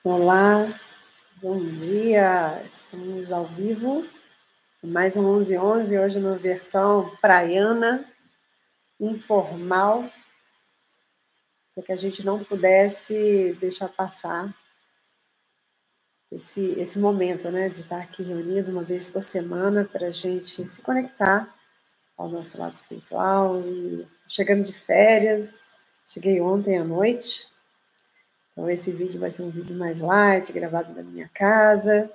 Olá, bom dia. Estamos ao vivo, mais um 11:11, hoje numa versão praiana, informal, para que a gente não pudesse deixar passar esse momento, né, de estar aqui reunido uma vez por semana para a gente se conectar ao nosso lado espiritual. E chegando de férias, cheguei ontem à noite, então esse vídeo vai ser um vídeo mais light, gravado na minha casa.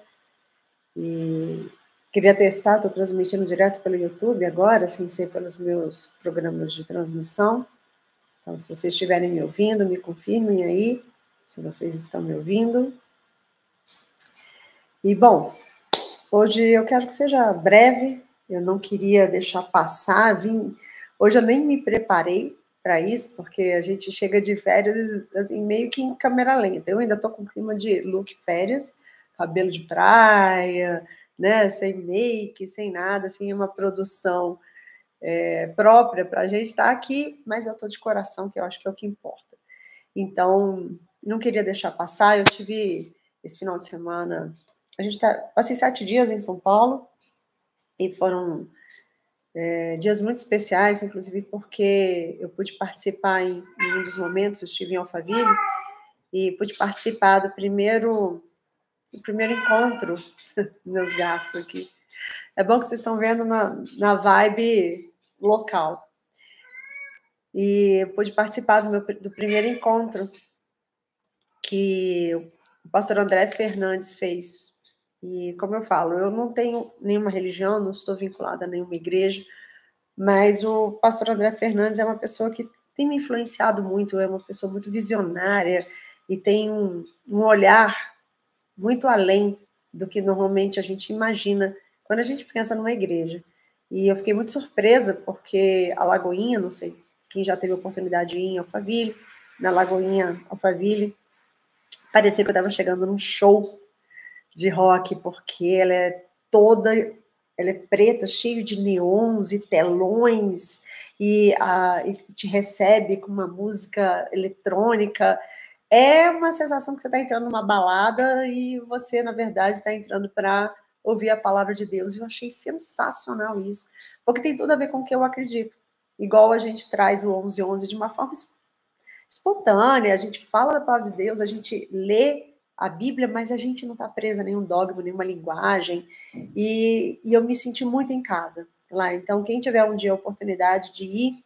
E queria testar, estou transmitindo direto pelo YouTube agora, sem ser pelos meus programas de transmissão. Então, se vocês estiverem me ouvindo, me confirmem aí, se vocês estão me ouvindo. E, bom, hoje eu quero que seja breve, eu não queria deixar passar, hoje eu nem me preparei para isso, porque a gente chega de férias, assim, meio que em câmera lenta. Eu ainda estou com clima de look férias, cabelo de praia, né, sem make, sem nada, assim, uma produção própria para a gente estar aqui, mas eu estou de coração, que eu acho que é o que importa. Então, não queria deixar passar, eu tive esse final de semana, passei 7 dias em São Paulo, e foram dias muito especiais, inclusive porque eu pude participar em um dos momentos, eu estive em Alphaville, e pude participar do primeiro encontro, meus gatos aqui. É bom que vocês estão vendo na vibe local. E eu pude participar do primeiro encontro que o pastor André Fernandes fez. E, como eu falo, eu não tenho nenhuma religião, não estou vinculada a nenhuma igreja, mas o pastor André Fernandes é uma pessoa que tem me influenciado muito, é uma pessoa muito visionária e tem um olhar muito além do que normalmente a gente imagina quando a gente pensa numa igreja. E eu fiquei muito surpresa, porque a Lagoinha, não sei quem já teve a oportunidade de ir em Alphaville, na Lagoinha Alphaville, parecia que eu estava chegando num show de rock, porque ela é preta, cheio de neons e telões, e te recebe com uma música eletrônica. É uma sensação que você está entrando numa balada e você, na verdade, está entrando para ouvir a palavra de Deus. E eu achei sensacional isso, porque tem tudo a ver com o que eu acredito. Igual a gente traz o 11:11 de uma forma espontânea, a gente fala da palavra de Deus, a gente lê a Bíblia, mas a gente não está presa a nenhum dogma, nenhuma linguagem, e eu me senti muito em casa lá. Então, quem tiver um dia a oportunidade de ir,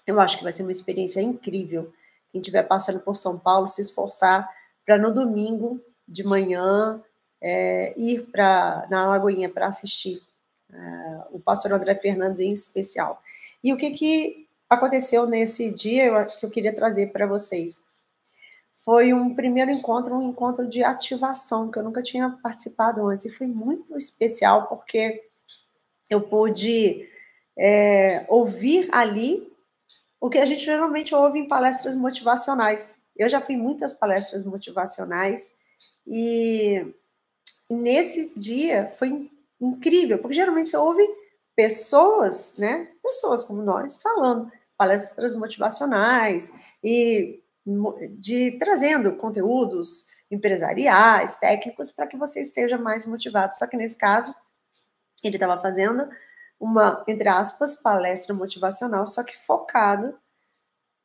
eu acho que vai ser uma experiência incrível. Quem estiver passando por São Paulo, se esforçar para no domingo de manhã ir na Lagoinha para assistir o pastor André Fernandes em especial. E o que aconteceu nesse dia que eu queria trazer para vocês? Foi um primeiro encontro, um encontro de ativação, que eu nunca tinha participado antes, e foi muito especial, porque eu pude ouvir ali o que a gente geralmente ouve em palestras motivacionais. Eu já fui em muitas palestras motivacionais, e nesse dia foi incrível, porque geralmente você ouve pessoas, né? Pessoas como nós, falando palestras motivacionais e trazendo conteúdos empresariais, técnicos, para que você esteja mais motivado. Só que nesse caso, ele estava fazendo uma, entre aspas, palestra motivacional, só que focado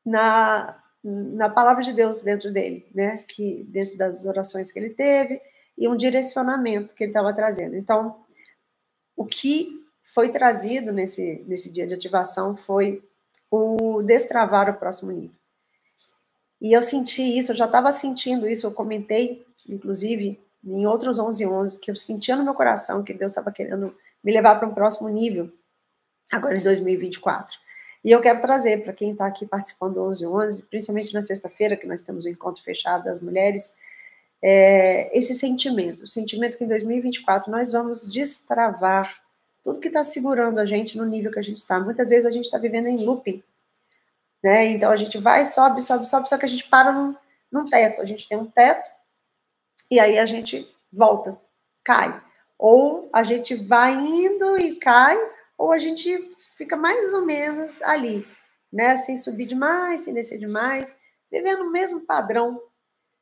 na palavra de Deus dentro dele, né? Que dentro das orações que ele teve e um direcionamento que ele estava trazendo. Então, o que foi trazido nesse dia de ativação foi o destravar o próximo nível. E eu senti isso, eu já estava sentindo isso, eu comentei, inclusive, em outros 11:11, que eu sentia no meu coração que Deus estava querendo me levar para um próximo nível, agora em 2024. E eu quero trazer para quem está aqui participando do 11:11, principalmente na sexta-feira, que nós temos o encontro fechado das mulheres, esse sentimento, o sentimento que em 2024 nós vamos destravar tudo que está segurando a gente no nível que a gente está. Muitas vezes a gente está vivendo em looping, né? Então a gente vai, sobe, sobe, sobe, só que a gente para num teto. A gente tem um teto e aí a gente volta, cai. Ou a gente vai indo e cai, ou a gente fica mais ou menos ali, né? Sem subir demais, sem descer demais, vivendo o mesmo padrão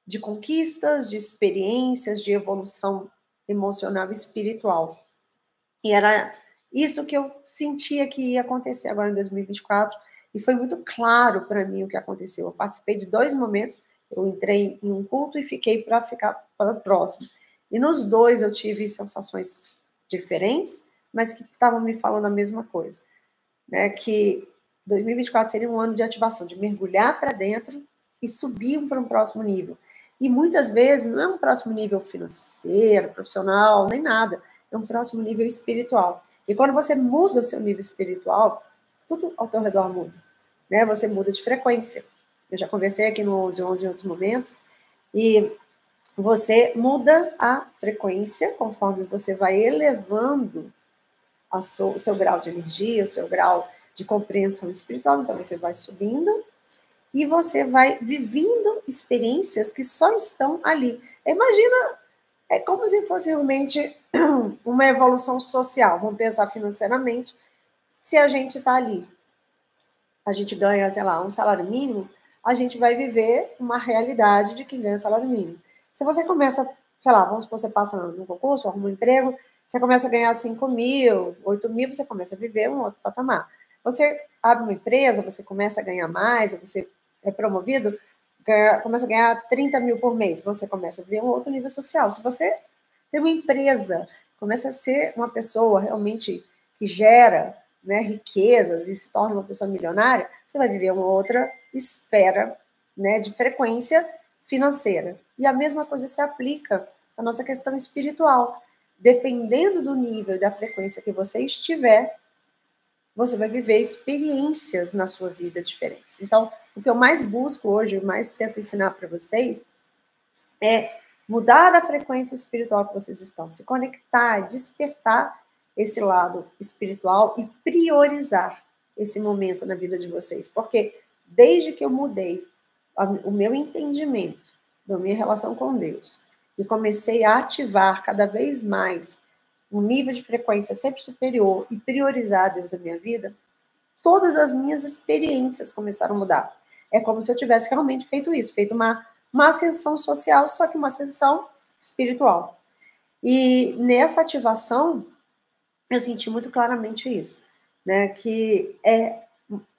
de conquistas, de experiências, de evolução emocional e espiritual. E era isso que eu sentia que ia acontecer agora em 2024, e foi muito claro para mim o que aconteceu. Eu participei de 2 momentos, eu entrei em um culto e fiquei para ficar para o próximo. E nos 2 eu tive sensações diferentes, mas que estavam me falando a mesma coisa, né? Que 2024 seria um ano de ativação, de mergulhar para dentro e subir para um próximo nível. E muitas vezes não é um próximo nível financeiro, profissional, nem nada. É um próximo nível espiritual. E quando você muda o seu nível espiritual, tudo ao teu redor muda, né? Você muda de frequência. Eu já conversei aqui no 11 em outros momentos, e você muda a frequência conforme você vai elevando o seu grau de energia, o seu grau de compreensão espiritual. Então, você vai subindo e você vai vivendo experiências que só estão ali. Imagina, é como se fosse realmente uma evolução social. Vamos pensar financeiramente. Se a gente está ali, a gente ganha, sei lá, um salário mínimo, a gente vai viver uma realidade de quem ganha salário mínimo. Se você começa, sei lá, vamos supor, você passa no concurso, arruma um emprego, você começa a ganhar 5 mil, 8 mil, você começa a viver um outro patamar. Você abre uma empresa, você começa a ganhar mais, você é promovido, começa a ganhar 30 mil por mês, você começa a viver um outro nível social. Se você tem uma empresa, começa a ser uma pessoa realmente que gera, né, riquezas e se torna uma pessoa milionária, você vai viver uma outra esfera, né, de frequência financeira. E a mesma coisa se aplica à nossa questão espiritual. Dependendo do nível e da frequência que você estiver, você vai viver experiências na sua vida diferentes. Então, o que eu mais busco hoje, mais tento ensinar para vocês, é mudar a frequência espiritual que vocês estão, se conectar, despertar esse lado espiritual e priorizar esse momento na vida de vocês. Porque desde que eu mudei o meu entendimento da minha relação com Deus e comecei a ativar cada vez mais um nível de frequência sempre superior e priorizar Deus na minha vida, todas as minhas experiências começaram a mudar. É como se eu tivesse realmente feito isso, feito uma ascensão social, só que uma ascensão espiritual. E nessa ativação, eu senti muito claramente isso, né? Que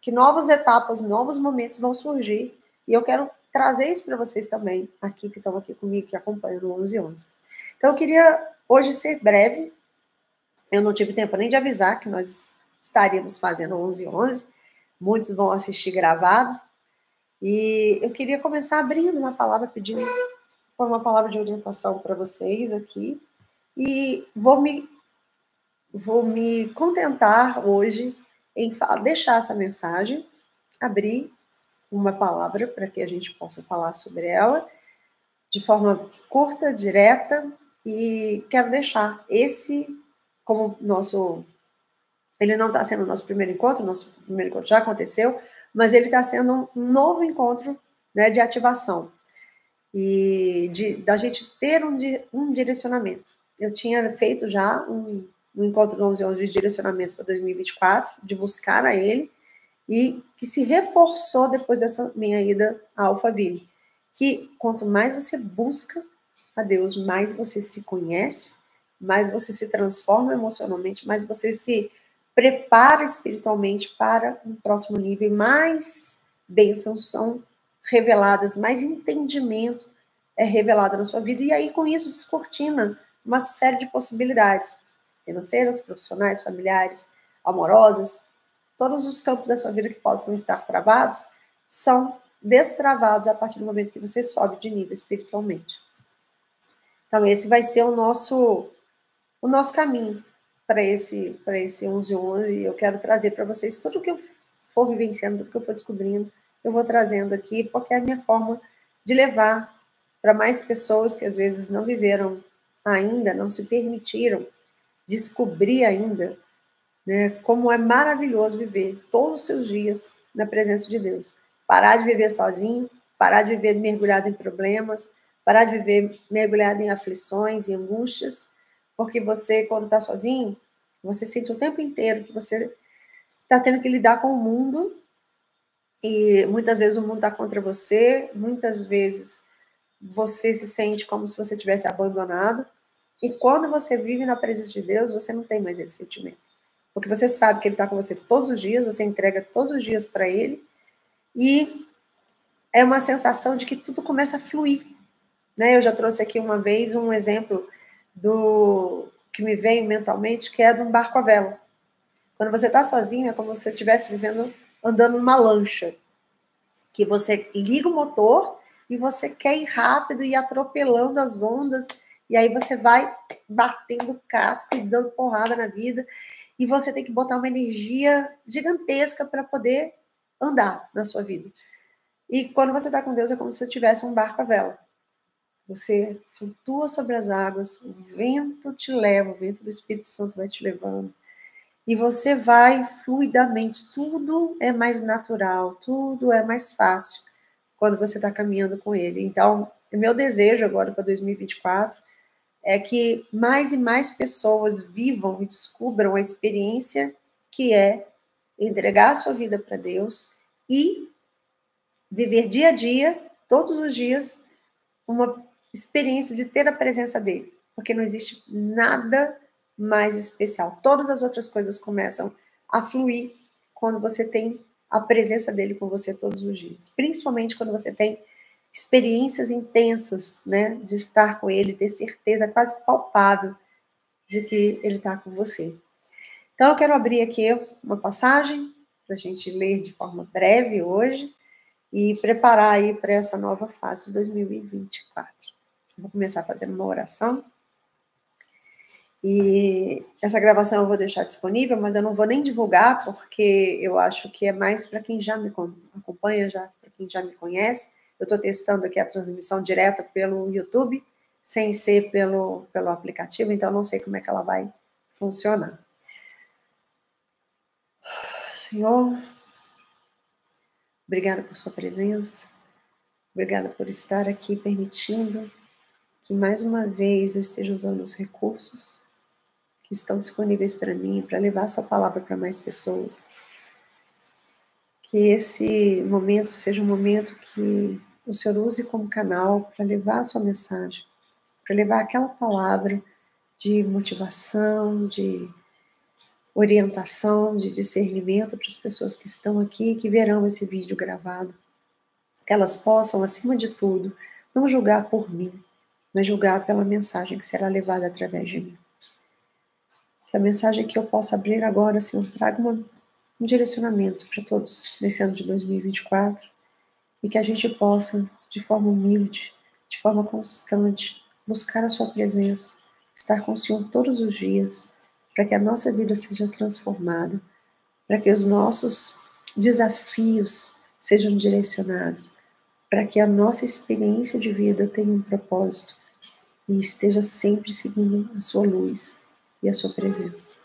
novas etapas, novos momentos vão surgir, e eu quero trazer isso para vocês também, aqui que estão aqui comigo, que acompanham no 1111. Então, eu queria hoje ser breve. Eu não tive tempo nem de avisar que nós estaríamos fazendo 1111. Muitos vão assistir gravado. E eu queria começar abrindo uma palavra, pedindo por uma palavra de orientação para vocês aqui. E vou me contentar hoje em deixar essa mensagem, abrir uma palavra para que a gente possa falar sobre ela de forma curta, direta, e quero deixar esse como nosso... Ele não está sendo o nosso primeiro encontro já aconteceu, mas ele está sendo um novo encontro, né, de ativação e da gente ter um direcionamento. Eu tinha feito já um encontro no 11 de direcionamento para 2024, de buscar a ele, e que se reforçou depois dessa minha ida à Alphaville. Que quanto mais você busca a Deus, mais você se conhece, mais você se transforma emocionalmente, mais você se prepara espiritualmente para um próximo nível, mais bênçãos são reveladas, mais entendimento é revelado na sua vida, e aí com isso descortina uma série de possibilidades financeiras, profissionais, familiares, amorosas. Todos os campos da sua vida que possam estar travados são destravados a partir do momento que você sobe de nível espiritualmente. Então, esse vai ser o nosso caminho para esse 1111. Eu quero trazer para vocês tudo que eu for vivenciando, tudo que eu for descobrindo, eu vou trazendo aqui, porque é a minha forma de levar para mais pessoas que às vezes não viveram ainda, não se permitiram descobrir ainda, né, como é maravilhoso viver todos os seus dias na presença de Deus. Parar de viver sozinho, parar de viver mergulhado em problemas, parar de viver mergulhado em aflições e angústias, porque você, quando está sozinho, você sente o tempo inteiro que você está tendo que lidar com o mundo, e muitas vezes o mundo está contra você, muitas vezes você se sente como se você tivesse abandonado. E quando você vive na presença de Deus, você não tem mais esse sentimento. Porque você sabe que Ele está com você todos os dias, você entrega todos os dias para Ele, e é uma sensação de que tudo começa a fluir. Né? Eu já trouxe aqui uma vez um exemplo do que me veio mentalmente, que é de um barco à vela. Quando você está sozinho, é como se você estivesse andando numa lancha, que você liga o motor e você quer ir rápido e atropelando as ondas, e aí você vai batendo casco e dando porrada na vida, e você tem que botar uma energia gigantesca para poder andar na sua vida. E quando você está com Deus, é como se você tivesse um barco à vela. Você flutua sobre as águas, o vento te leva, o vento do Espírito Santo vai te levando. E você vai fluidamente, tudo é mais natural, tudo é mais fácil quando você está caminhando com Ele. Então, o meu desejo agora para 2024 é que mais e mais pessoas vivam e descubram a experiência que é entregar a sua vida para Deus e viver dia a dia, todos os dias, uma experiência de ter a presença dele, porque não existe nada mais especial. Todas as outras coisas começam a fluir quando você tem a presença dele com você todos os dias, principalmente quando você tem experiências intensas, né, de estar com ele, ter certeza quase palpável de que ele está com você. Então, eu quero abrir aqui uma passagem para a gente ler de forma breve hoje e preparar aí para essa nova fase de 2024. Vou começar fazendo uma oração. E essa gravação eu vou deixar disponível, mas eu não vou nem divulgar, porque eu acho que é mais para quem já me acompanha, para quem já me conhece. Eu estou testando aqui a transmissão direta pelo YouTube, sem ser pelo aplicativo, então não sei como é que ela vai funcionar. Senhor, obrigada por sua presença, obrigada por estar aqui permitindo que mais uma vez eu esteja usando os recursos que estão disponíveis para mim, para levar a sua palavra para mais pessoas. Que esse momento seja um momento que o Senhor use como canal para levar a sua mensagem, para levar aquela palavra de motivação, de orientação, de discernimento para as pessoas que estão aqui e que verão esse vídeo gravado. Que elas possam, acima de tudo, não julgar por mim, mas julgar pela mensagem que será levada através de mim. Que a mensagem que eu possa abrir agora, Senhor, traga um direcionamento para todos nesse ano de 2024 e que a gente possa, de forma humilde, de forma constante, buscar a sua presença, estar com o Senhor todos os dias, para que a nossa vida seja transformada, para que os nossos desafios sejam direcionados, para que a nossa experiência de vida tenha um propósito e esteja sempre seguindo a sua luz e a sua presença.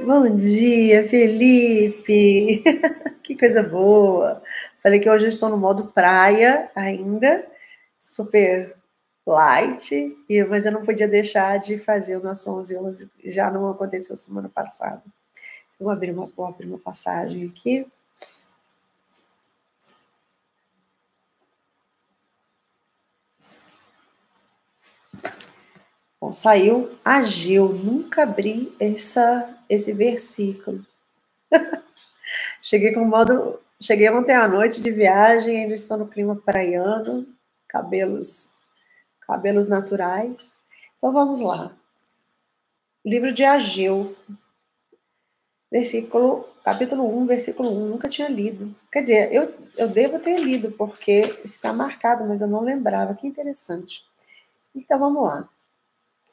Bom dia, Felipe! Que coisa boa! Falei que hoje eu estou no modo praia ainda, super light, mas eu não podia deixar de fazer o nosso 11 já não aconteceu semana passada. Vou abrir uma passagem aqui. Bom, saiu Ageu, nunca abri esse versículo. Cheguei ontem à noite de viagem, ainda estou no clima praiano, cabelos naturais. Então vamos lá. Livro de Ageu, capítulo 1, versículo 1, nunca tinha lido. Quer dizer, eu devo ter lido, porque está marcado, mas eu não lembrava. Que interessante. Então vamos lá.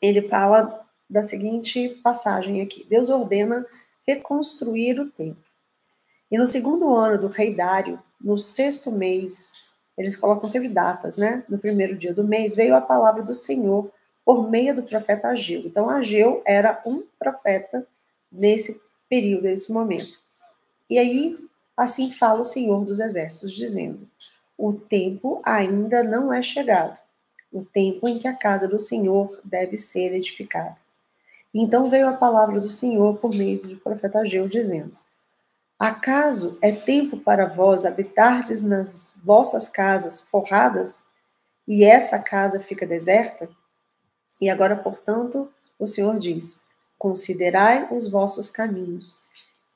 Ele fala da seguinte passagem aqui. Deus ordena reconstruir o templo. E no segundo ano do rei Dário, no 6º mês, eles colocam sempre datas, né? No primeiro dia do mês, veio a palavra do Senhor por meio do profeta Ageu. Então, Ageu era um profeta nesse período, nesse momento. E aí, assim fala o Senhor dos Exércitos, dizendo: o tempo ainda não é chegado, o tempo em que a casa do Senhor deve ser edificada. Então veio a palavra do Senhor por meio do profeta Ageu, dizendo: Acaso é tempo para vós habitardes nas vossas casas forradas, e essa casa fica deserta? E agora, portanto, o Senhor diz: considerai os vossos caminhos.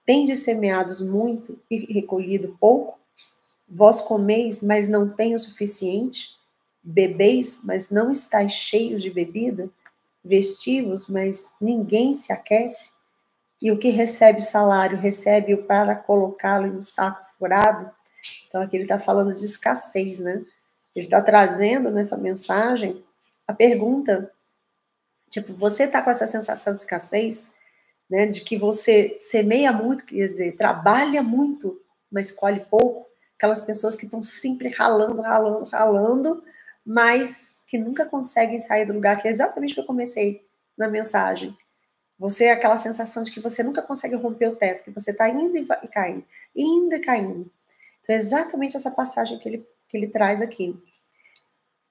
Tendes semeados muito e recolhido pouco? Vós comeis, mas não tem o suficiente? Bebeis, mas não estáis cheios de bebida? Vestivos, mas ninguém se aquece? E o que recebe salário, recebe-o para colocá-lo em um saco furado? Então, aqui ele está falando de escassez, né? Ele está trazendo nessa mensagem a pergunta, tipo, você está com essa sensação de escassez, né? De que você semeia muito, quer dizer, trabalha muito, mas colhe pouco. Aquelas pessoas que estão sempre ralando, ralando, ralando, mas que nunca conseguem sair do lugar, que é exatamente o que eu comecei na mensagem. Você é aquela sensação de que você nunca consegue romper o teto, que você está indo e caindo, indo e caindo. Então, é exatamente essa passagem que ele traz aqui.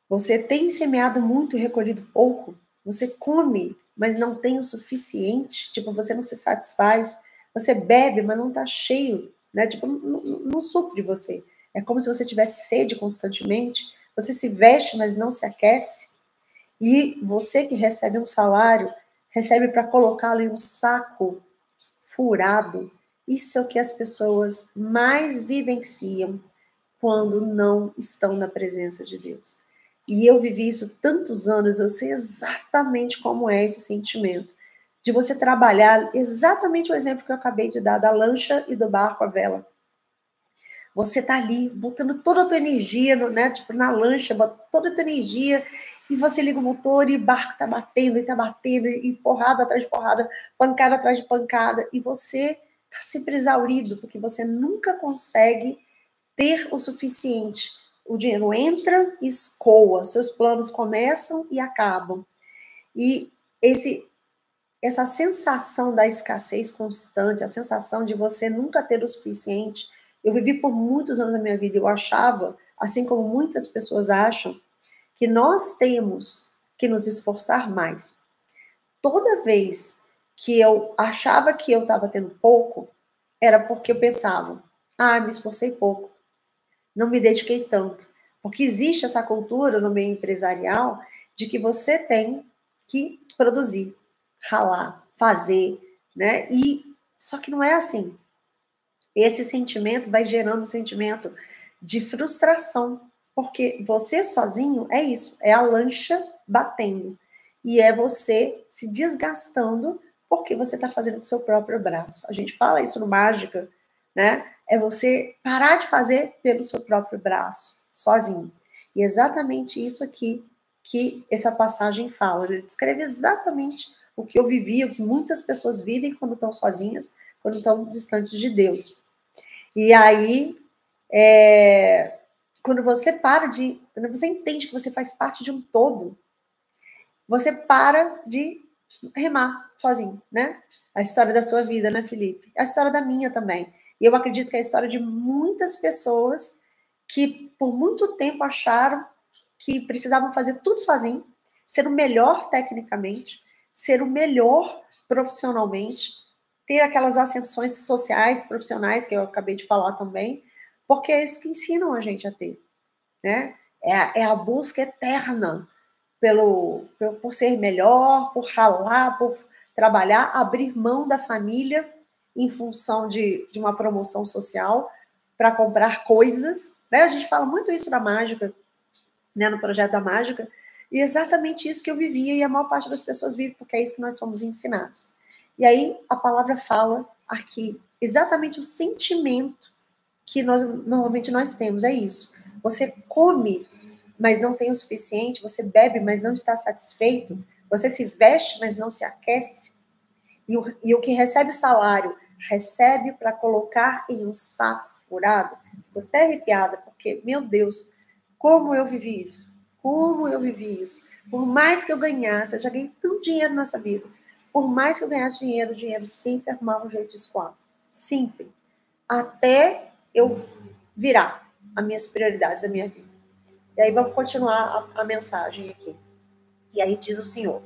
Você tem semeado muito e recolhido pouco. Você come, mas não tem o suficiente. Tipo, você não se satisfaz. Você bebe, mas não está cheio, né? Tipo, não supre você. É como se você tivesse sede constantemente. Você se veste, mas não se aquece. E você que recebe um salário, recebe para colocá-lo em um saco furado. Isso é o que as pessoas mais vivenciam quando não estão na presença de Deus. E eu vivi isso tantos anos, eu sei exatamente como é esse sentimento. De você trabalhar exatamente o exemplo que eu acabei de dar, da lancha e do barco à vela. Você tá ali, botando toda a tua energia, né? Tipo, na lancha, bota toda a tua energia, e você liga o motor e o barco tá batendo, e porrada atrás de porrada, pancada atrás de pancada, e você tá sempre exaurido, porque você nunca consegue ter o suficiente. O dinheiro entra e escoa, seus planos começam e acabam. E essa sensação da escassez constante, a sensação de você nunca ter o suficiente. Eu vivi por muitos anos da minha vida, eu achava, assim como muitas pessoas acham, que nós temos que nos esforçar mais. Toda vez que eu achava que eu estava tendo pouco, era porque eu pensava, me esforcei pouco, não me dediquei tanto. Porque existe essa cultura no meio empresarial de que você tem que produzir, ralar, fazer, né? E só que não é assim. Esse sentimento vai gerando um sentimento de frustração, porque você sozinho é isso, é a lancha batendo. E é você se desgastando porque você está fazendo com o seu próprio braço. A gente fala isso no Mágica, né? É você parar de fazer pelo seu próprio braço, sozinho. E é exatamente isso aqui que essa passagem fala. Ele descreve exatamente o que eu vivi, o que muitas pessoas vivem quando estão sozinhas, quando estão distantes de Deus. E aí, quando você quando você entende que você faz parte de um todo, você para de remar sozinho, né? A história da sua vida, né, Felipe? A história da minha também. E eu acredito que é a história de muitas pessoas que por muito tempo acharam que precisavam fazer tudo sozinho, ser o melhor tecnicamente, ser o melhor profissionalmente, ter aquelas ascensões sociais, profissionais, que eu acabei de falar também, porque é isso que ensinam a gente a ter, né? É a busca eterna por ser melhor, por ralar, por trabalhar, abrir mão da família em função de uma promoção social para comprar coisas, né? A gente fala muito isso da mágica, né, no projeto da mágica, e é exatamente isso que eu vivia e a maior parte das pessoas vive, porque é isso que nós somos ensinados. E aí a palavra fala aqui exatamente o sentimento que normalmente nós temos, é isso. Você come, mas não tem o suficiente, você bebe, mas não está satisfeito, você se veste, mas não se aquece, e o que recebe salário, recebe para colocar em um saco furado. Estou até arrepiada, porque, meu Deus, como eu vivi isso? Como eu vivi isso? Por mais que eu ganhasse, eu já ganhei tanto dinheiro nessa vida. Por mais que eu ganhasse dinheiro, o dinheiro sempre arrumava um jeito de escoar. Sempre. Até eu virar as minhas prioridades da minha vida. E aí vamos continuar a mensagem aqui. E aí diz o Senhor: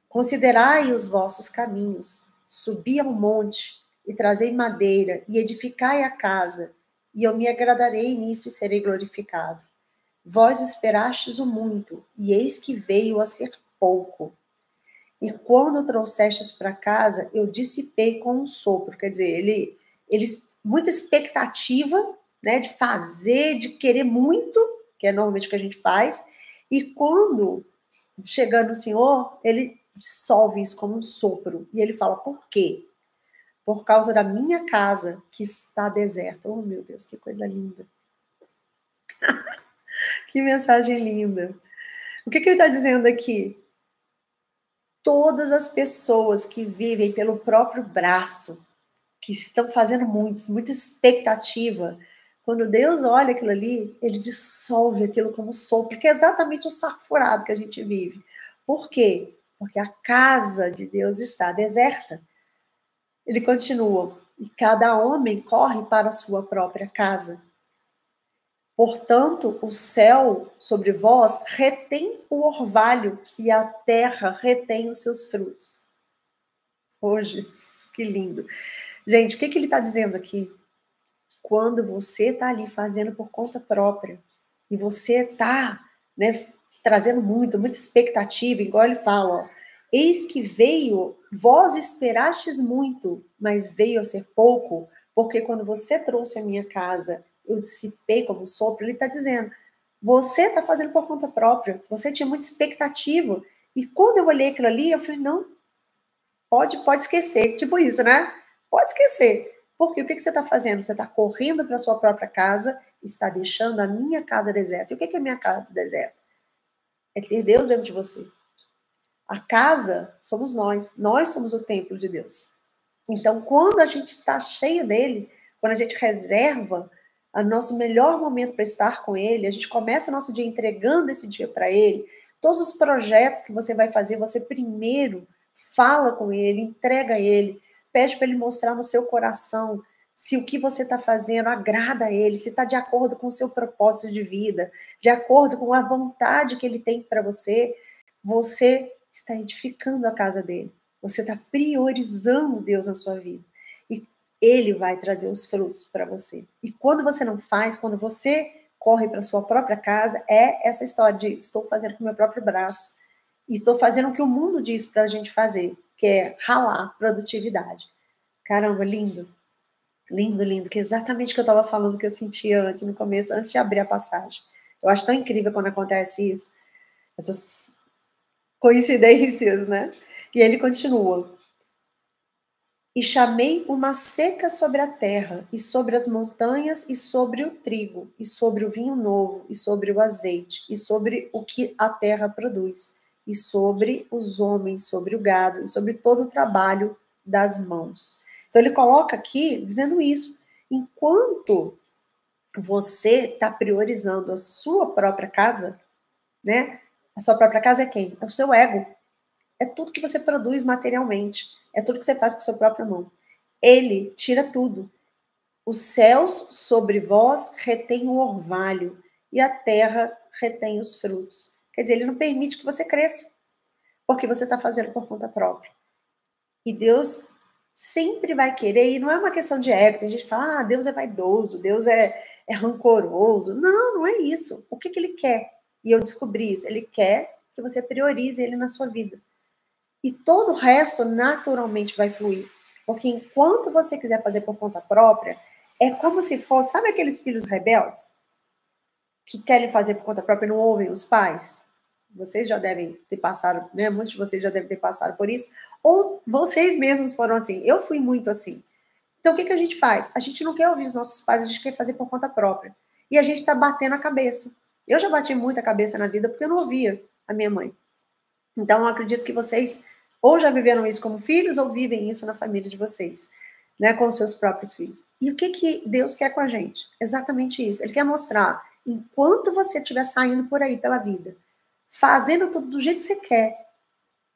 considerai os vossos caminhos, subi ao monte, e trazei madeira, e edificai a casa, e eu me agradarei nisso e serei glorificado. Vós esperastes o muito, e eis que veio a ser pouco. E quando trouxestes para casa, eu dissipei com um sopro. Quer dizer, ele muita expectativa, né, de fazer, de querer muito, que é normalmente o que a gente faz, e quando chegando o Senhor, ele dissolve isso como um sopro. E ele fala, por quê? Por causa da minha casa que está deserta. Oh, meu Deus, que coisa linda. Que mensagem linda. O que ele está dizendo aqui? Todas as pessoas que vivem pelo próprio braço, que estão fazendo muita expectativa, quando Deus olha aquilo ali, ele dissolve aquilo como sopro, que é exatamente o saco furado que a gente vive. Por quê? Porque a casa de Deus está deserta. Ele continua, e cada homem corre para a sua própria casa. Portanto, o céu sobre vós retém o orvalho e a terra retém os seus frutos. Oh, Jesus, que lindo. Gente, o que ele está dizendo aqui? Quando você está ali fazendo por conta própria e você está, né, trazendo muita expectativa, igual ele fala, ó, eis que veio, vós esperastes muito, mas veio a ser pouco, porque quando você trouxe a minha casa, eu dissipei como sopro. Ele está dizendo, você está fazendo por conta própria, você tinha muita expectativa, e quando eu olhei aquilo ali, eu falei, não, pode esquecer, tipo isso, né? Pode esquecer. Porque o que você está fazendo? Você está correndo para a sua própria casa, está deixando a minha casa deserta. E o que é a minha casa deserta? É ter Deus dentro de você. A casa somos nós somos o templo de Deus. Então, quando a gente está cheio dele, quando a gente reserva o nosso melhor momento para estar com ele, a gente começa o nosso dia entregando esse dia para ele, todos os projetos que você vai fazer, você primeiro fala com ele, entrega a ele, pede para ele mostrar no seu coração se o que você está fazendo agrada a ele, se está de acordo com o seu propósito de vida, de acordo com a vontade que ele tem para você, você está edificando a casa dele. Você está priorizando Deus na sua vida. E ele vai trazer os frutos para você. E quando você não faz, quando você corre para sua própria casa, é essa história de estou fazendo com o meu próprio braço. E estou fazendo o que o mundo diz para a gente fazer, que é ralar produtividade. Caramba, lindo. Lindo, lindo. Que é exatamente o que eu estava falando, que eu sentia antes, no começo, antes de abrir a passagem. Eu acho tão incrível quando acontece isso. Essas coincidências, né? E ele continua. E chamei uma seca sobre a terra, e sobre as montanhas, e sobre o trigo, e sobre o vinho novo, e sobre o azeite, e sobre o que a terra produz, e sobre os homens, sobre o gado, e sobre todo o trabalho das mãos. Então ele coloca aqui dizendo isso. Enquanto você está priorizando a sua própria casa, né? A sua própria casa é quem? É o seu ego. É tudo que você produz materialmente. É tudo que você faz com a sua própria mão. Ele tira tudo. Os céus sobre vós retêm o orvalho e a terra retém os frutos. Quer dizer, ele não permite que você cresça, porque você está fazendo por conta própria. E Deus sempre vai querer, e não é uma questão de época, a gente fala, Deus é vaidoso, Deus é rancoroso. Não, não é isso. O que ele quer? E eu descobri isso. Ele quer que você priorize ele na sua vida. E todo o resto naturalmente vai fluir. Porque enquanto você quiser fazer por conta própria, é como se fosse, sabe aqueles filhos rebeldes? Que querem fazer por conta própria e não ouvem os pais? Vocês já devem ter passado, né? Muitos de vocês já devem ter passado por isso. Ou vocês mesmos foram assim. Eu fui muito assim. Então, o que a gente faz? A gente não quer ouvir os nossos pais, a gente quer fazer por conta própria. E a gente está batendo a cabeça. Eu já bati muita cabeça na vida porque eu não ouvia a minha mãe. Então, eu acredito que vocês ou já viveram isso como filhos ou vivem isso na família de vocês, né, com os seus próprios filhos. E o que Deus quer com a gente? Exatamente isso. Ele quer mostrar, enquanto você estiver saindo por aí pela vida, fazendo tudo do jeito que você quer,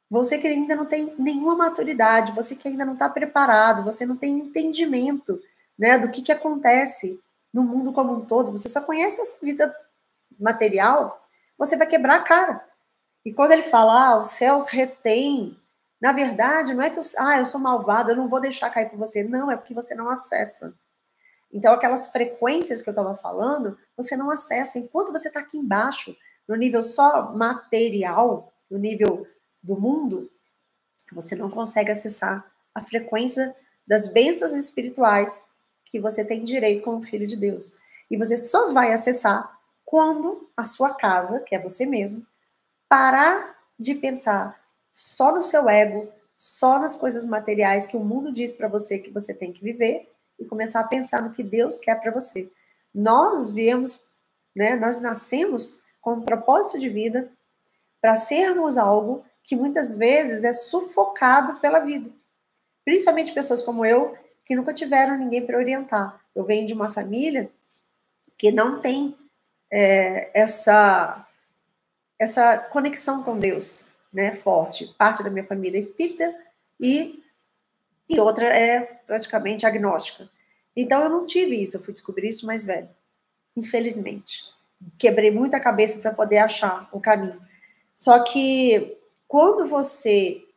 você que ainda não tem nenhuma maturidade, você que ainda não está preparado, você não tem entendimento, né, do que acontece no mundo como um todo, você só conhece essa vida material, você vai quebrar a cara. E quando ele fala, os céus retêm Na verdade, não é que eu sou malvada, eu não vou deixar cair por você. Não, é porque você não acessa. Então, aquelas frequências que eu estava falando, você não acessa. Enquanto você está aqui embaixo, no nível só material, no nível do mundo, você não consegue acessar a frequência das bênçãos espirituais que você tem direito como filho de Deus. E você só vai acessar quando a sua casa, que é você mesmo, parar de pensar só no seu ego, só nas coisas materiais que o mundo diz para você que você tem que viver e começar a pensar no que Deus quer para você. Nós viemos, né, nós nascemos com um propósito de vida para sermos algo que muitas vezes é sufocado pela vida. Principalmente pessoas como eu, que nunca tiveram ninguém para orientar. Eu venho de uma família que não tem essa conexão com Deus, né, forte. Parte da minha família é espírita e outra é praticamente agnóstica. Então eu não tive isso, eu fui descobrir isso mais velho, infelizmente. Quebrei muita cabeça para poder achar o caminho. Só que quando você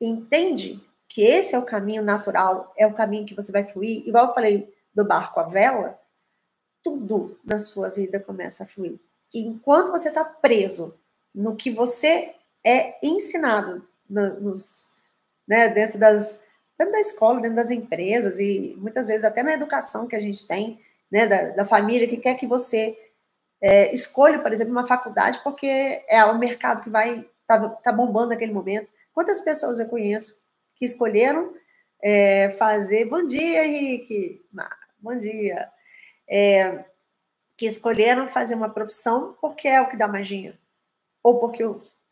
entende que esse é o caminho natural, é o caminho que você vai fluir, igual eu falei do barco à vela, tudo na sua vida começa a fluir. E enquanto você está preso no que você é ensinado né, dentro da escola, dentro das empresas e muitas vezes até na educação que a gente tem, né, da família que quer que você escolha, por exemplo, uma faculdade porque é o mercado que vai tá bombando naquele momento. Quantas pessoas eu conheço que escolheram fazer... Bom dia, Henrique! Bom dia! Que escolheram fazer uma profissão porque é o que dá mais dinheiro. Ou porque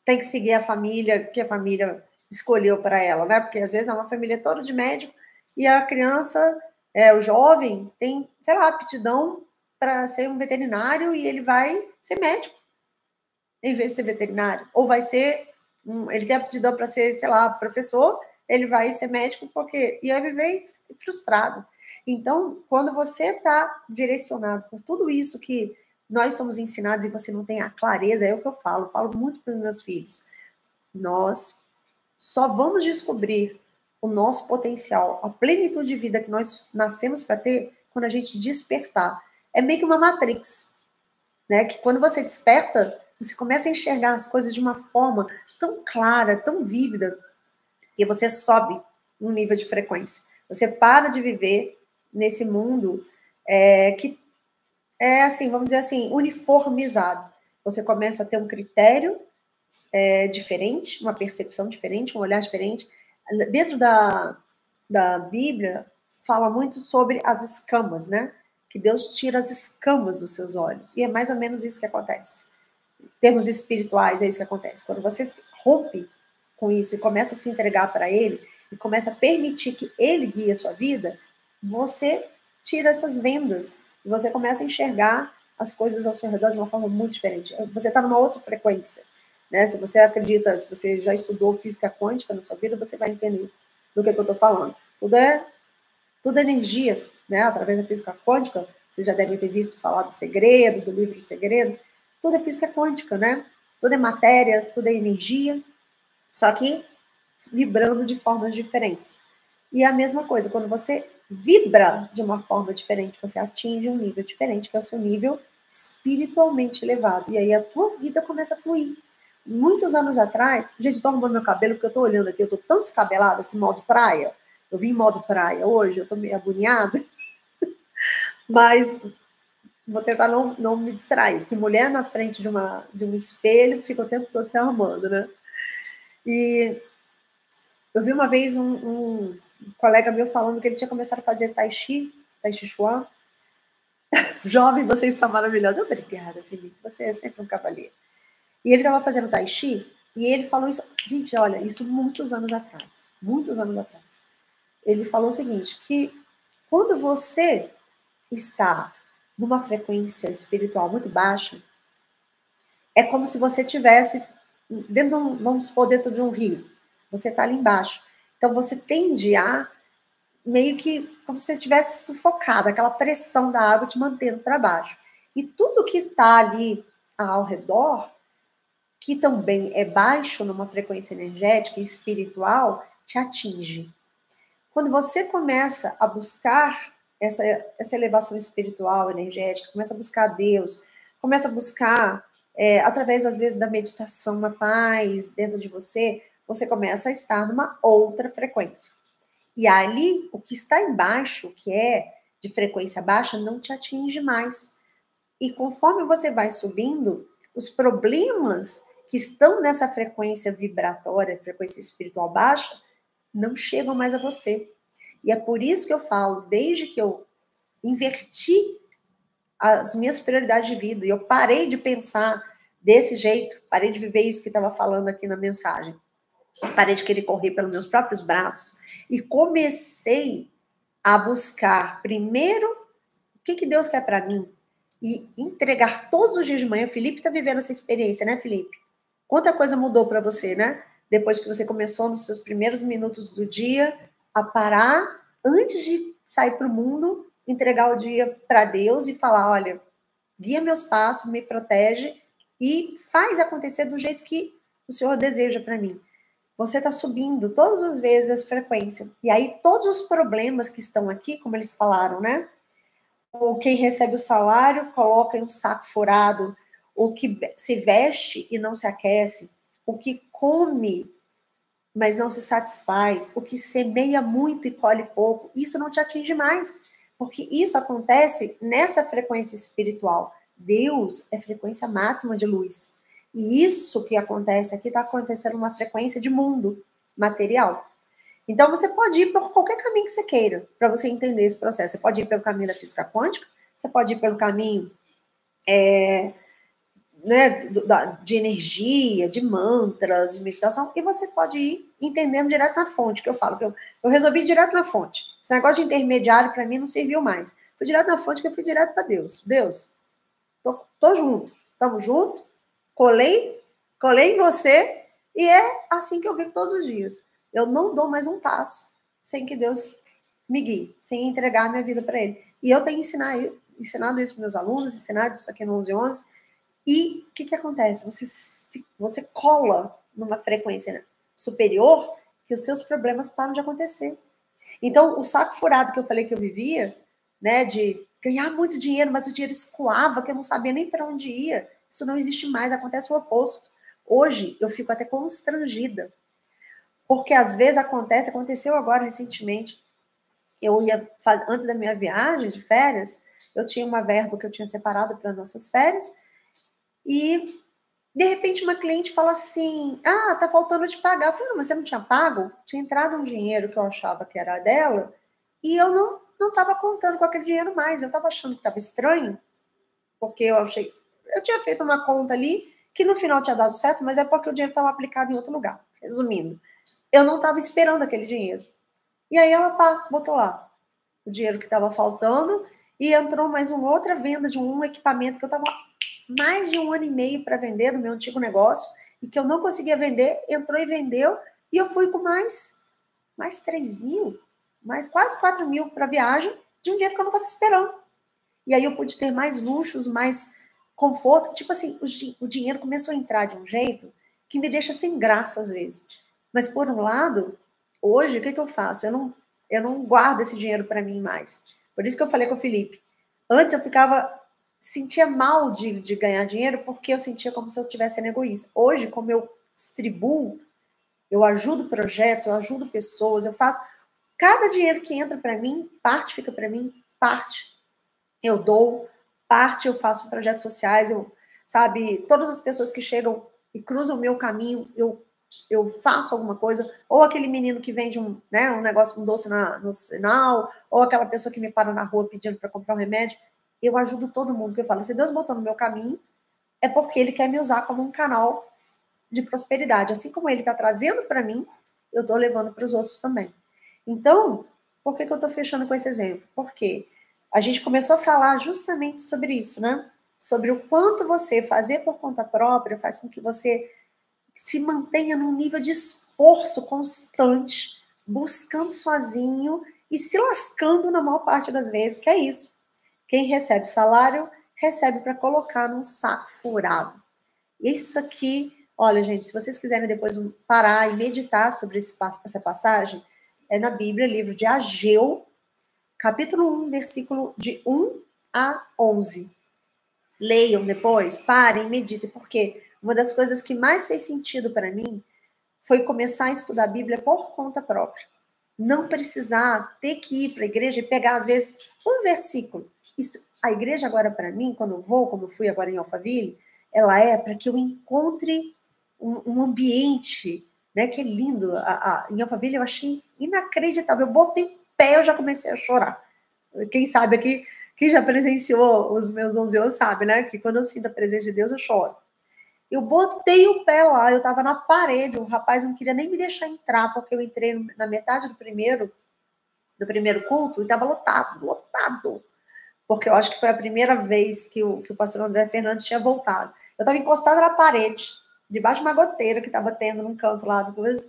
tem que seguir a família, que a família escolheu para ela, né? Porque às vezes é uma família toda de médico e a criança, o jovem, tem, sei lá, aptidão para ser um veterinário e ele vai ser médico em vez de ser veterinário. Ou vai ser, ele tem aptidão para ser, sei lá, professor, ele vai ser médico porque... E aí viver frustrado. Então, quando você está direcionado por tudo isso que nós somos ensinados e você não tem a clareza, é o que eu falo muito para os meus filhos. Nós só vamos descobrir o nosso potencial, a plenitude de vida que nós nascemos para ter, quando a gente despertar. É meio que uma Matrix, né? Que quando você desperta, você começa a enxergar as coisas de uma forma tão clara, tão vívida, que você sobe um nível de frequência. Você para de viver nesse mundo que é assim, vamos dizer assim, uniformizado. Você começa a ter um critério diferente, uma percepção diferente, um olhar diferente. Dentro da Bíblia, fala muito sobre as escamas, né? Que Deus tira as escamas dos seus olhos. E é mais ou menos isso que acontece. Em termos espirituais, é isso que acontece. Quando você se rompe com isso e começa a se entregar para Ele, e começa a permitir que Ele guie a sua vida, você tira essas vendas e você começa a enxergar as coisas ao seu redor de uma forma muito diferente. Você está numa outra frequência. Né? Se você acredita, se você já estudou física quântica na sua vida, você vai entender do que eu estou falando. Tudo é energia, né? Através da física quântica, você já deve ter visto falar do segredo, do livro do segredo. Tudo é física quântica, né? Tudo é matéria, tudo é energia, só que vibrando de formas diferentes. E é a mesma coisa, quando você vibra de uma forma diferente, você atinge um nível diferente, que é o seu nível espiritualmente elevado. E aí a tua vida começa a fluir. Muitos anos atrás, gente, estou arrumando meu cabelo, porque eu estou olhando aqui, eu estou tão descabelada, esse modo praia. Eu vim em modo praia hoje, eu estou meio agoniada, mas vou tentar não me distrair, porque mulher na frente de um espelho fica o tempo todo se arrumando, né? E eu vi uma vez um colega meu falando que ele tinha começado a fazer Tai Chi Chuan. Jovem, você está maravilhosa. Obrigada, Felipe. Você é sempre um cavaleiro. E ele estava fazendo Tai Chi e ele falou isso. Gente, olha, isso muitos anos atrás. Muitos anos atrás. Ele falou o seguinte, que quando você está numa frequência espiritual muito baixa, é como se você tivesse vamos supor, dentro de um rio. Você está ali embaixo. Então, você tende a meio que como se você estivesse sufocado, aquela pressão da água te mantendo para baixo. E tudo que está ali ao redor que também é baixo numa frequência energética e espiritual, te atinge. Quando você começa a buscar essa elevação espiritual, energética, começa a buscar Deus, começa a buscar, através, às vezes, da meditação, uma paz dentro de você, você começa a estar numa outra frequência. E ali, o que está embaixo, o que é de frequência baixa, não te atinge mais. E conforme você vai subindo, os problemas que estão nessa frequência vibratória, frequência espiritual baixa, não chegam mais a você. E é por isso que eu falo, desde que eu inverti as minhas prioridades de vida, e eu parei de pensar desse jeito, parei de viver isso que estava falando aqui na mensagem, parei de querer correr pelos meus próprios braços, e comecei a buscar, primeiro, o que Deus quer para mim, e entregar todos os dias de manhã. O Felipe está vivendo essa experiência, né, Felipe? Quanta coisa mudou para você, né? Depois que você começou nos seus primeiros minutos do dia a parar, antes de sair para o mundo, entregar o dia para Deus e falar, olha, guia meus passos, me protege e faz acontecer do jeito que o Senhor deseja para mim. Você está subindo todas as vezes essa frequência. E aí todos os problemas que estão aqui, como eles falaram, né? Ou quem recebe o salário coloca em um saco furado, o que se veste e não se aquece, o que come, mas não se satisfaz, o que semeia muito e colhe pouco, isso não te atinge mais, porque isso acontece nessa frequência espiritual. Deus é frequência máxima de luz. E isso que acontece aqui está acontecendo numa frequência de mundo material. Então, você pode ir por qualquer caminho que você queira, para você entender esse processo. Você pode ir pelo caminho da física quântica, você pode ir pelo caminho né, de energia, de mantras, de meditação, e você pode ir entendendo direto na fonte, que eu falo, que eu resolvi ir direto na fonte. Esse negócio de intermediário, para mim, não serviu mais. Fui direto na fonte, que eu fui direto para Deus. Deus, tô junto, estamos juntos, colei em você, e é assim que eu vivo todos os dias. Eu não dou mais um passo sem que Deus me guie, sem entregar a minha vida para Ele. E eu tenho ensinado isso para meus alunos, ensinado isso aqui no 1111, e o que acontece? Você cola numa frequência superior que os seus problemas param de acontecer. Então, o saco furado que eu falei que eu vivia, né, de ganhar muito dinheiro, mas o dinheiro escoava, que eu não sabia nem para onde ia, isso não existe mais, acontece o oposto. Hoje, eu fico até constrangida, porque às vezes aconteceu agora recentemente, antes da minha viagem de férias, eu tinha uma verba que eu tinha separado para nossas férias, e de repente uma cliente fala assim, tá faltando te pagar. Eu falei, não, mas você não tinha pago? Tinha entrado um dinheiro que eu achava que era dela, e eu não estava contando com aquele dinheiro mais, eu estava achando que estava estranho, porque eu tinha feito uma conta ali, que no final tinha dado certo, mas é porque o dinheiro estava aplicado em outro lugar. Resumindo, eu não estava esperando aquele dinheiro. E aí ela, botou lá o dinheiro que estava faltando, e entrou mais uma outra venda de um equipamento que eu estava mais de 1 ano e meio para vender do meu antigo negócio, e que eu não conseguia vender, entrou e vendeu, e eu fui com mais 3 mil, mais quase 4 mil para viagem, de um dinheiro que eu não estava esperando. E aí eu pude ter mais luxos, mais conforto, tipo assim, o dinheiro começou a entrar de um jeito que me deixa sem graça às vezes. Mas por um lado, hoje, o que eu faço? Eu não guardo esse dinheiro para mim mais. Por isso que eu falei com o Felipe. Antes eu sentia mal de ganhar dinheiro, porque eu sentia como se eu estivesse sendo egoísta. Hoje, como eu distribuo, eu ajudo projetos, eu ajudo pessoas, eu faço... Cada dinheiro que entra para mim, parte fica para mim, parte eu dou, parte eu faço projetos sociais, sabe, todas as pessoas que chegam e cruzam o meu caminho, eu faço alguma coisa, ou aquele menino que vende um negócio, um doce no sinal, ou aquela pessoa que me para na rua pedindo para comprar um remédio, eu ajudo todo mundo, que eu falo, se Deus botou no meu caminho, é porque Ele quer me usar como um canal de prosperidade, assim como Ele está trazendo para mim, eu estou levando para os outros também. Então, por que eu estou fechando com esse exemplo? Porque a gente começou a falar justamente sobre isso, né? Sobre o quanto você fazer por conta própria faz com que você se mantenha num nível de esforço constante, buscando sozinho e se lascando na maior parte das vezes, que é isso. Quem recebe salário, recebe para colocar num saco furado. Isso aqui, Olha, gente, se vocês quiserem depois parar e meditar sobre essa passagem, é na Bíblia, livro de Ageu, capítulo 1, versículo de 1 a 11. Leiam depois, parem, meditem, porque uma das coisas que mais fez sentido para mim foi começar a estudar a Bíblia por conta própria. Não precisar ter que ir para a igreja e pegar, às vezes, um versículo. Isso, a igreja agora, para mim, quando eu vou, como eu fui agora em Alphaville, ela é para que eu encontre um ambiente, né, que é lindo. Em Alphaville eu achei inacreditável. Eu botei o pé, eu já comecei a chorar. Quem sabe aqui, quem já presenciou os meus 11 anos sabe, né, que quando eu sinto a presença de Deus, eu choro. Eu botei o pé lá, eu estava na parede, o rapaz não queria nem me deixar entrar, porque eu entrei na metade do primeiro culto e estava lotado. Porque eu acho que foi a primeira vez que o pastor André Fernandes tinha voltado. Eu estava encostada na parede, debaixo de uma goteira que estava tendo num canto lá do coisa.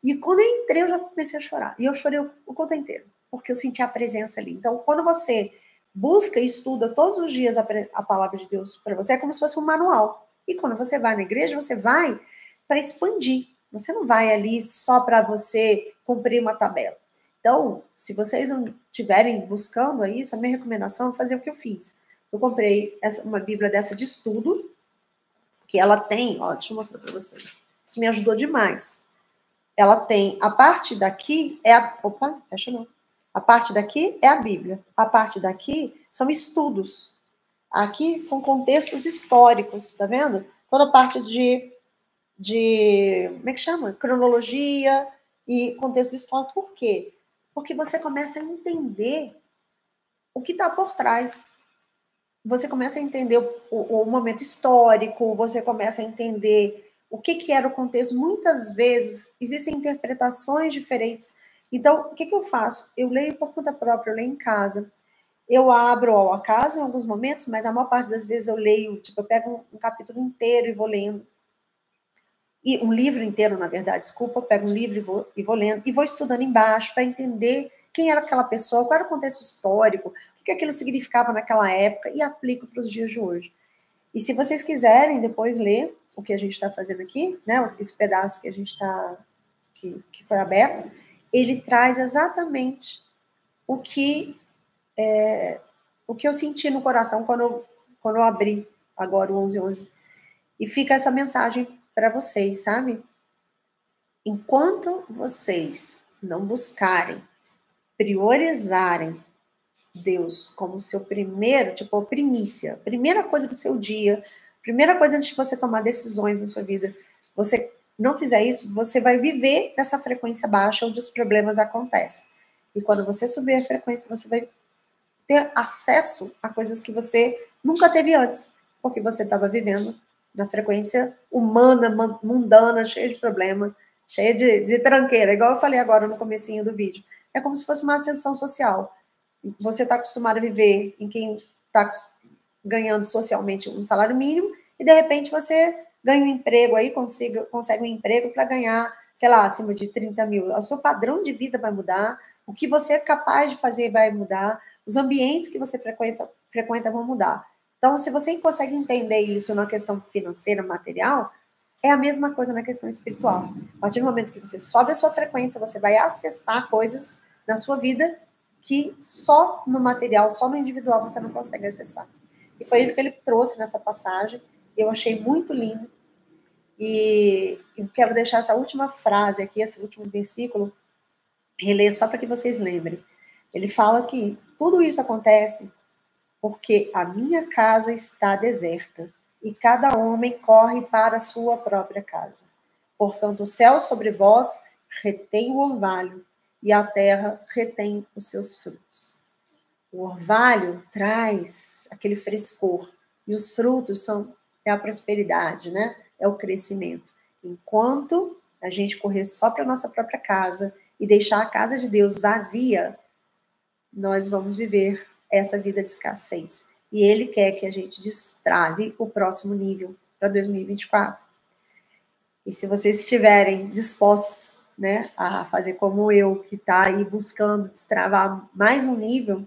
E quando eu entrei, eu já comecei a chorar. E eu chorei o culto inteiro, porque eu senti a presença ali. Então, quando você busca e estuda todos os dias a palavra de Deus para você, é como se fosse um manual. E quando você vai na igreja, você vai para expandir. Você não vai ali só para você cumprir uma tabela. Então, se vocês não estiverem buscando isso, a minha recomendação é fazer o que eu fiz. Eu comprei uma Bíblia dessa de estudo, que ela tem, ó, deixa eu mostrar para vocês. Isso me ajudou demais. Ela tem, a parte daqui é a... Opa, fecha não. A parte daqui é a Bíblia. A parte daqui são estudos. Aqui são contextos históricos, tá vendo? Toda a parte de como é que chama? Cronologia e contexto histórico. Por quê? Porque você começa a entender o que está por trás. Você começa a entender o momento histórico, você começa a entender o que era o contexto. Muitas vezes existem interpretações diferentes. Então, o que eu faço? Eu leio por conta própria, eu leio em casa. Eu abro ao acaso em alguns momentos, mas a maior parte das vezes eu leio, tipo, eu pego um capítulo inteiro e vou lendo. E um livro inteiro, na verdade, desculpa, eu pego um livro e vou lendo, e vou estudando embaixo para entender quem era aquela pessoa, qual era o contexto histórico, o que aquilo significava naquela época, e aplico para os dias de hoje. E se vocês quiserem depois ler o que a gente está fazendo aqui, né, esse pedaço que a gente está, que foi aberto, ele traz exatamente o que eu senti no coração quando eu abri agora o 11:11. E fica essa mensagem para vocês, sabe? Enquanto vocês não buscarem, priorizarem Deus como seu primeiro, tipo, primícia, primeira coisa do seu dia, primeira coisa antes de você tomar decisões na sua vida, você não fizer isso, você vai viver nessa frequência baixa onde os problemas acontecem. E quando você subir a frequência, você vai ter acesso a coisas que você nunca teve antes, porque você estava vivendo na frequência humana, mundana, cheia de problema, cheia de tranqueira, igual eu falei agora no comecinho do vídeo. É como se fosse uma ascensão social. Você está acostumado a viver em quem está ganhando socialmente um salário mínimo e, de repente, você ganha um emprego aí, consegue um emprego para ganhar, sei lá, acima de 30 mil. O seu padrão de vida vai mudar, o que você é capaz de fazer vai mudar, os ambientes que você frequenta vão mudar. Então, se você consegue entender isso na questão financeira, material, é a mesma coisa na questão espiritual. A partir do momento que você sobe a sua frequência, você vai acessar coisas na sua vida que só no material, só no individual você não consegue acessar. E foi isso que ele trouxe nessa passagem. Eu achei muito lindo. E eu quero deixar essa última frase aqui, esse último versículo, reler só para que vocês lembrem. Ele fala que tudo isso acontece porque a minha casa está deserta e cada homem corre para a sua própria casa. Portanto, o céu sobre vós retém o orvalho e a terra retém os seus frutos. O orvalho traz aquele frescor e os frutos é a prosperidade, né? É o crescimento. Enquanto a gente correr só para a nossa própria casa e deixar a casa de Deus vazia, nós vamos viver essa vida de escassez. E Ele quer que a gente destrave o próximo nível para 2024. E se vocês estiverem dispostos, né, a fazer como eu, que está aí buscando destravar mais um nível,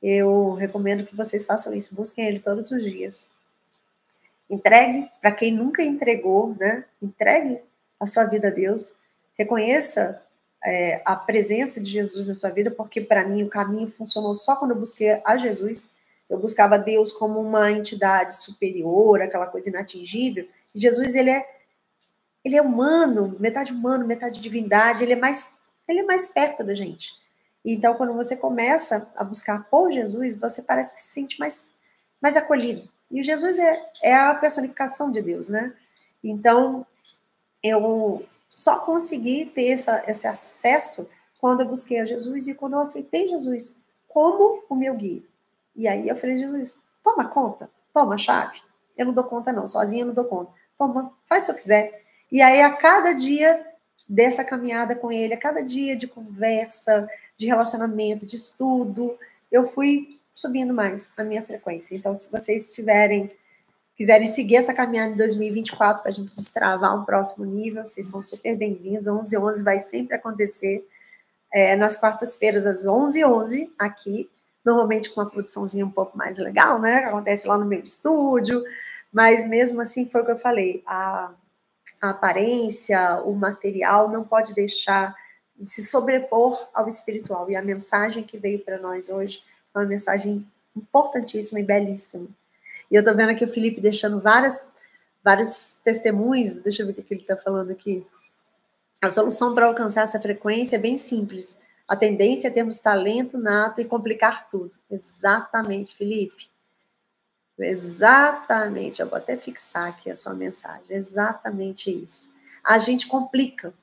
eu recomendo que vocês façam isso. Busquem Ele todos os dias. Entregue para quem nunca entregou, né? Entregue a sua vida a Deus. Reconheça a presença de Jesus na sua vida, porque para mim o caminho funcionou só quando eu busquei a Jesus. Eu buscava Deus como uma entidade superior, aquela coisa inatingível. E Jesus, ele é humano, metade divindade, ele é mais perto da gente. Então, quando você começa a buscar por Jesus, você parece que se sente mais acolhido. E Jesus é a personificação de Deus, né? Então, eu só consegui ter esse acesso quando eu busquei a Jesus e quando eu aceitei Jesus como o meu guia. E aí eu falei, Jesus, toma conta, toma a chave. Eu não dou conta não, sozinha eu não dou conta. Toma, faz se eu quiser. E aí a cada dia dessa caminhada com ele, a cada dia de conversa, de relacionamento, de estudo, eu fui subindo mais a minha frequência. Então, se vocês quiserem seguir essa caminhada em 2024 para a gente destravar um próximo nível, vocês são super bem-vindos. 11h11 vai sempre acontecer nas quartas-feiras, às 11h11, aqui, normalmente com uma produçãozinha um pouco mais legal, né? Acontece lá no meu estúdio, mas mesmo assim foi o que eu falei, a aparência, o material não pode deixar de se sobrepor ao espiritual. E a mensagem que veio para nós hoje é uma mensagem importantíssima e belíssima. E eu tô vendo aqui o Felipe deixando vários testemunhos. Deixa eu ver o que ele está falando aqui. A solução para alcançar essa frequência é bem simples. A tendência é termos talento nato e complicar tudo. Exatamente, Felipe. Exatamente. Eu vou até fixar aqui a sua mensagem. Exatamente isso. A gente complica.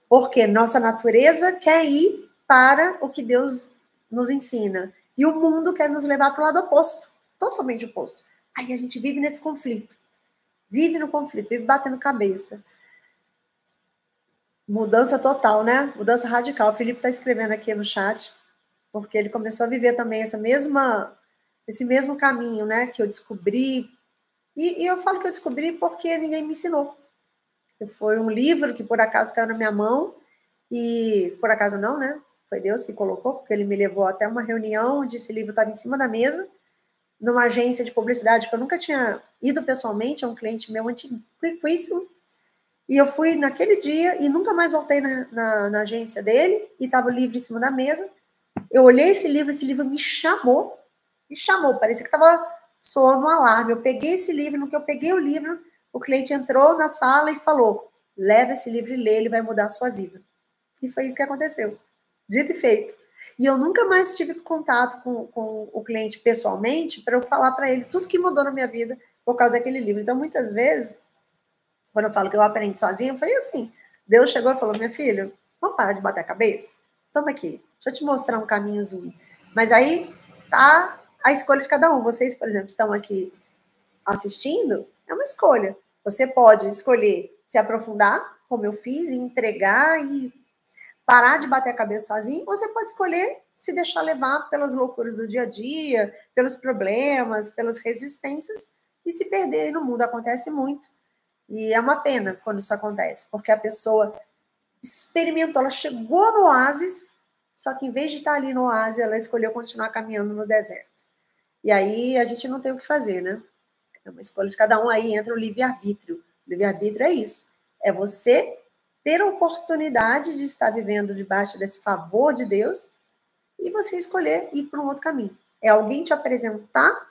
Porque nossa natureza quer ir para o que Deus nos ensina. E o mundo quer nos levar para o lado oposto. Totalmente oposto. Aí a gente vive nesse conflito. Vive no conflito, vive batendo cabeça. Mudança total, né? Mudança radical. O Felipe está escrevendo aqui no chat, porque ele começou a viver também esse mesmo caminho, né? Que eu descobri. E eu falo que eu descobri porque ninguém me ensinou. Foi um livro que por acaso caiu na minha mão, e por acaso não, né? Foi Deus que colocou, porque ele me levou até uma reunião onde esse livro estava em cima da mesa, numa agência de publicidade que eu nunca tinha ido pessoalmente, é um cliente meu antiquíssimo, e eu fui naquele dia e nunca mais voltei na agência dele, e estava o livro em cima da mesa. Eu olhei esse livro me chamou, parecia que estava soando um alarme. Eu peguei esse livro, no que eu peguei o livro, o cliente entrou na sala e falou, leva esse livro e lê, ele vai mudar a sua vida. E foi isso que aconteceu, dito e feito. E eu nunca mais tive contato com o cliente pessoalmente para eu falar para ele tudo que mudou na minha vida por causa daquele livro. Então, muitas vezes, quando eu falo que eu aprendi sozinha, foi assim. Deus chegou e falou, minha filha, vamos parar de bater a cabeça? Toma aqui, deixa eu te mostrar um caminhozinho. Mas aí tá a escolha de cada um. Vocês, por exemplo, estão aqui assistindo, é uma escolha. Você pode escolher se aprofundar, como eu fiz, e entregar e parar de bater a cabeça sozinho, ou você pode escolher se deixar levar pelas loucuras do dia a dia, pelos problemas, pelas resistências e se perder aí no mundo. Acontece muito. E é uma pena quando isso acontece, porque a pessoa experimentou, ela chegou no oásis, só que em vez de estar ali no oásis, ela escolheu continuar caminhando no deserto. E aí a gente não tem o que fazer, né? É uma escolha de cada um, aí entra o livre-arbítrio. O livre-arbítrio é isso. É você ter a oportunidade de estar vivendo debaixo desse favor de Deus e você escolher ir para um outro caminho. É alguém te apresentar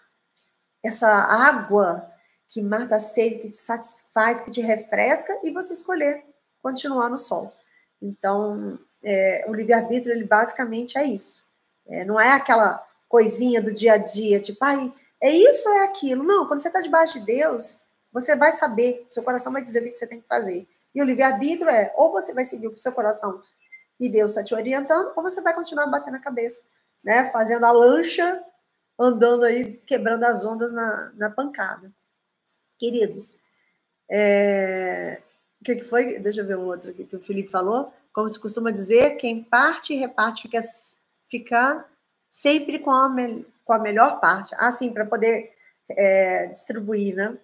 essa água que mata a sede, que te satisfaz, que te refresca, e você escolher continuar no sol. Então, o livre-arbítrio, ele basicamente é isso. Não é aquela coisinha do dia a dia, tipo, ai, é isso ou é aquilo. Não, quando você está debaixo de Deus, você vai saber, seu coração vai dizer o que você tem que fazer. E o livre-arbítrio é, ou você vai seguir o que o seu coração e Deus está te orientando, ou você vai continuar batendo a cabeça, né? Fazendo a lancha, andando aí, quebrando as ondas na pancada. Queridos, o que foi? Deixa eu ver um outro aqui que o Felipe falou. Como se costuma dizer, quem parte e reparte fica sempre com a melhor parte. Ah, sim, para poder distribuir, né?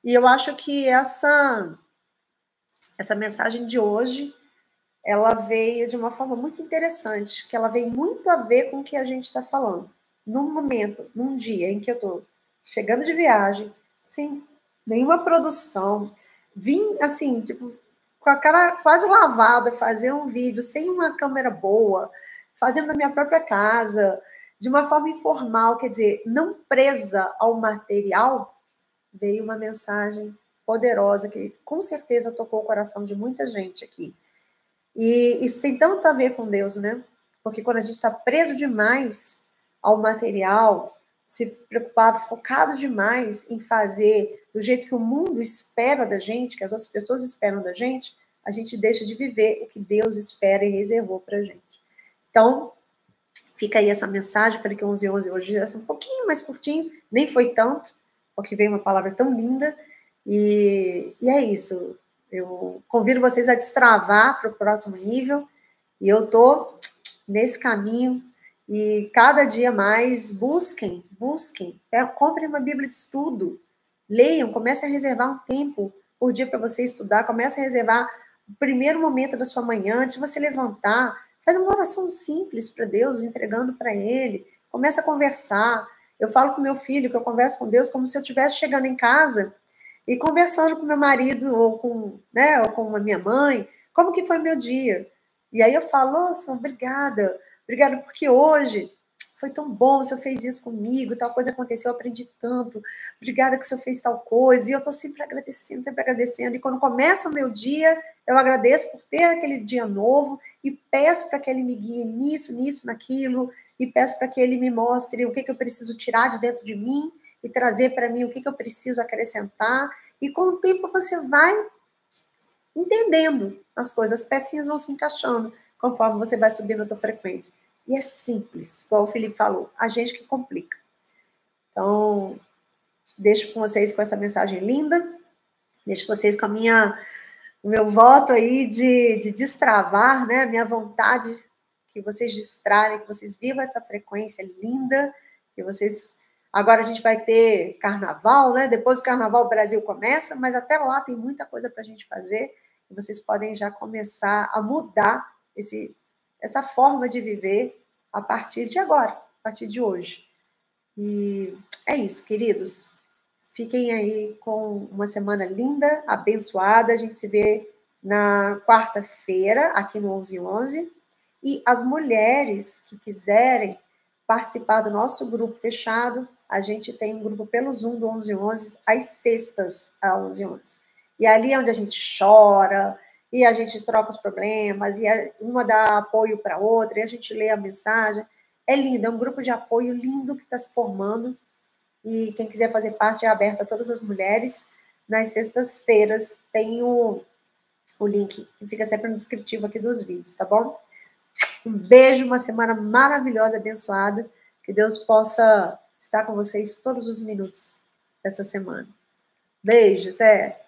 E eu acho que essa mensagem de hoje, ela veio de uma forma muito interessante, que ela veio muito a ver com o que a gente está falando. Num momento, num dia em que eu estou chegando de viagem, sem nenhuma produção. Vim, assim, tipo, com a cara quase lavada, fazer um vídeo sem uma câmera boa, fazendo na minha própria casa, de uma forma informal, quer dizer, não presa ao material, veio uma mensagem poderosa que com certeza tocou o coração de muita gente aqui. E isso tem tanto a ver com Deus, né? Porque quando a gente está preso demais ao material, se preocupado, focado demais em fazer do jeito que o mundo espera da gente, que as outras pessoas esperam da gente, a gente deixa de viver o que Deus espera e reservou para a gente. Então, fica aí essa mensagem. Falei que 11h11 hoje ia ser um pouquinho mais curtinho, nem foi tanto, porque veio uma palavra tão linda. E é isso. Eu convido vocês a destravar para o próximo nível. E eu estou nesse caminho. E cada dia mais, busquem. Comprem uma Bíblia de estudo. Leiam, comecem a reservar um tempo por dia para você estudar. Comece a reservar o primeiro momento da sua manhã, antes de você levantar. Faz uma oração simples para Deus, entregando para Ele. Começa a conversar. Eu falo com meu filho que eu converso com Deus como se eu estivesse chegando em casa e conversando com meu marido ou com a minha mãe, como que foi meu dia. E aí eu falo, nossa, obrigada porque hoje foi tão bom, o senhor fez isso comigo, tal coisa aconteceu, eu aprendi tanto, obrigada que o senhor fez tal coisa, e eu estou sempre agradecendo, e quando começa o meu dia, eu agradeço por ter aquele dia novo, e peço para que ele me guie nisso, naquilo, e peço para que ele me mostre o que eu preciso tirar de dentro de mim, e trazer para mim o que eu preciso acrescentar, e com o tempo você vai entendendo as coisas, as pecinhas vão se encaixando, conforme você vai subindo a tua frequência. E é simples, igual o Felipe falou, a gente que complica. Então, deixo com vocês com essa mensagem linda, deixo vocês com o meu voto aí de destravar, né, a minha vontade que vocês destravem, que vocês vivam essa frequência linda, que vocês... Agora a gente vai ter carnaval, né? Depois do carnaval o Brasil começa, mas até lá tem muita coisa para a gente fazer, e vocês podem já começar a mudar essa forma de viver a partir de agora, a partir de hoje. E é isso, queridos. Fiquem aí com uma semana linda, abençoada. A gente se vê na quarta-feira, aqui no 11h11. E as mulheres que quiserem participar do nosso grupo fechado, a gente tem um grupo pelo Zoom do 11h11, às sextas, às 11h11. E ali é onde a gente chora, e a gente troca os problemas, e uma dá apoio para a outra, e a gente lê a mensagem. É lindo, é um grupo de apoio lindo que está se formando. E quem quiser fazer parte é aberto a todas as mulheres. Nas sextas-feiras tem o link, que fica sempre no descritivo aqui dos vídeos, tá bom? Um beijo, uma semana maravilhosa, abençoada. Que Deus possa estar com vocês todos os minutos dessa semana. Beijo, até!